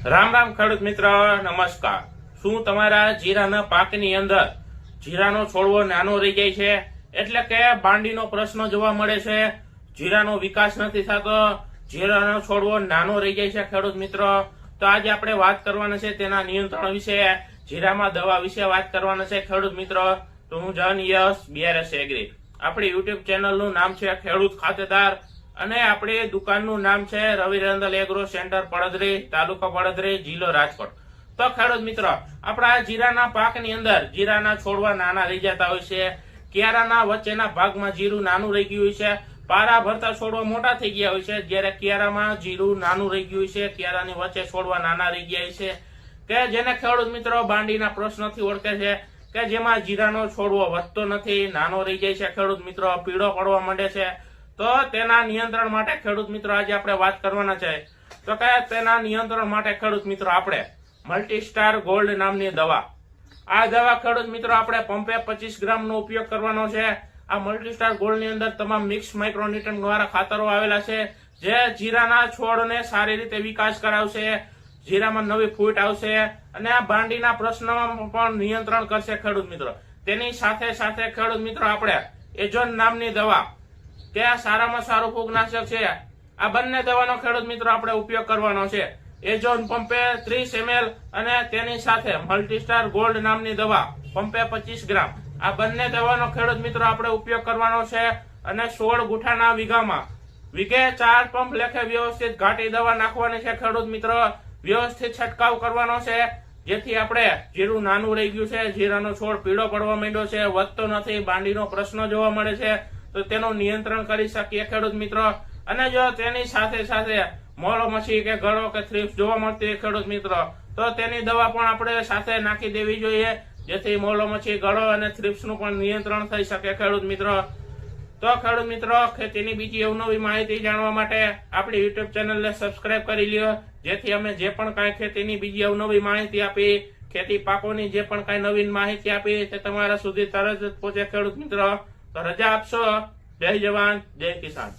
રામ રામ ખેડૂત મિત્ર, નમસ્કાર। શું તમારા જીરાના પાકની અંદર જીરાનો છોડવો નાનો રહી જાય છે, એટલે કે બાંડીનો પ્રશ્ન જોવા મળે છે, જીરાનો વિકાસ નથી થતો, જીરાનો છોડવો નાનો રહી જાય છે ખેડૂત મિત્રો? તો આજે આપણે વાત કરવાના છે તેના નિયંત્રણ વિશે, જીરામાં દવા વિશે વાત કરવાના છે ખેડૂત મિત્રો। તો હું જન યશ બીઆરએસ એગ્રી, આપણી યુટ્યુબ ચેનલનું નામ છે ખેડૂત ખાતેદાર અને આપણી દુકાનનું નામ છે રવિ રેન્દલ એગ્રો સેન્ટર, પડદરી, તાલુકો પડદરી, જિલ્લો રાજકોટ। તો ખેડૂત મિત્રો, આપણા જીરાના પાકની અંદર જીરાના છોડવા નાના રહી જતા હોય છે, કિયારાના વચ્ચેના ભાગમાં જીરું નાનું રહી ગયું હોય છે, પારા ભરતા છોડવા મોટા થઈ ગયા હોય છે, જ્યારે કિયારામાં જીરું નાનું રહી ગયું છે, કિયારાની વચ્ચે છોડવા નાના રહી ગયા છે, કે જેને ખેડૂત મિત્રો બાંડીના પ્રશ્નથી ઓળખે છે, કે જેમાં જીરાનો છોડવો વધતો નથી, નાનો રહી જાય છે ખેડૂત મિત્રો, પીળો પડવા માંડે છે। તો તેના નિયંત્રણ માટે ખેડૂત મિત્રો આજે આપણે વાત કરવાના છે। તો કે તેના નિયંત્રણ માટે ખેડૂત મિત્રો આપણે મલ્ટીસ્ટાર ગોલ્ડ નામની દવા, આ દવા ખેડૂત મિત્રો આપણે પંપે 25 ગ્રામનો ઉપયોગ કરવાનો છે। આ મલ્ટીસ્ટાર ગોલ્ડ ની અંદર તમામ મિક્સ માઇક્રોન્યુટ્રન દ્વારા ખાતરો આવેલા છે, જે જીરાના છોડને સારી રીતે વિકાસ કરાવશે, જીરામાં નવી ફૂટ આવશે અને આ બાંડીના પ્રશ્નમાં પણ નિયંત્રણ કરશે ખેડૂત મિત્રો। તેની સાથે સાથે ખેડૂત મિત્રો આપણે એજોન નામની દવા, તે સારામાં સારું ફૂગનાશક છે, આ બંને દવાનો ખેડૂત મિત્રો આપણે ઉપયોગ કરવાનો છે। એજોન પંપે 30 ml અને તેની સાથે મલ્ટીસ્ટાર ગોલ્ડ નામની દવા પંપે 25 ગ્રામ, આ બંને દવાનો ખેડૂત મિત્રો આપણે ઉપયોગ કરવાનો છે અને 16 ગુઠાના વીઘામાં વીઘે 4 પંપ લેખે વ્યવસ્થિત ઘાટી દવા નાખવાની છે ખેડૂત મિત્રો, વ્યવસ્થિત છંટકાવ કરવાનો છે, જેથી આપણે જીરું નાનું રહી ગયું છે, જીરાનો છોડ પીળો પડવા માંડ્યો છે, વધતો નથી, બાંડીનો પ્રશ્ન જોવા મળે છે, તો તેનું નિયંત્રણ કરી શકીએ ખેડૂત મિત્રો। અને જો તેની સાથે સાથે મોળો મચ્છી કે ગળો કે થ્રિપ્સ જોવા મળતી હોય ખેડૂત મિત્રો, તો તેની દવા પણ આપણે સાથે નાખી દેવી જોઈએ, જેથી મોળો મચ્છી, ગળો અને થ્રિપ્સનું પણ નિયંત્રણ થઈ શકે ખેડૂત મિત્રો। તો ખેડૂત મિત્રો, ખેતીની બીજી અવનવી માહિતી જાણવા માટે આપણી યુટ્યુબ ચેનલને સબસ્ક્રાઇબ કરી લ્યો, જેથી અમે જે પણ કાંઈ ખેતીની બીજી અવનવી માહિતી આપી, ખેતી પાકોની જે પણ કાંઈ નવીન માહિતી આપી તે તમારા સુધી તરત જ પહોંચે ખેડૂત મિત્રો। તો રજા આપશો। જય જવાન, જય કિસાન।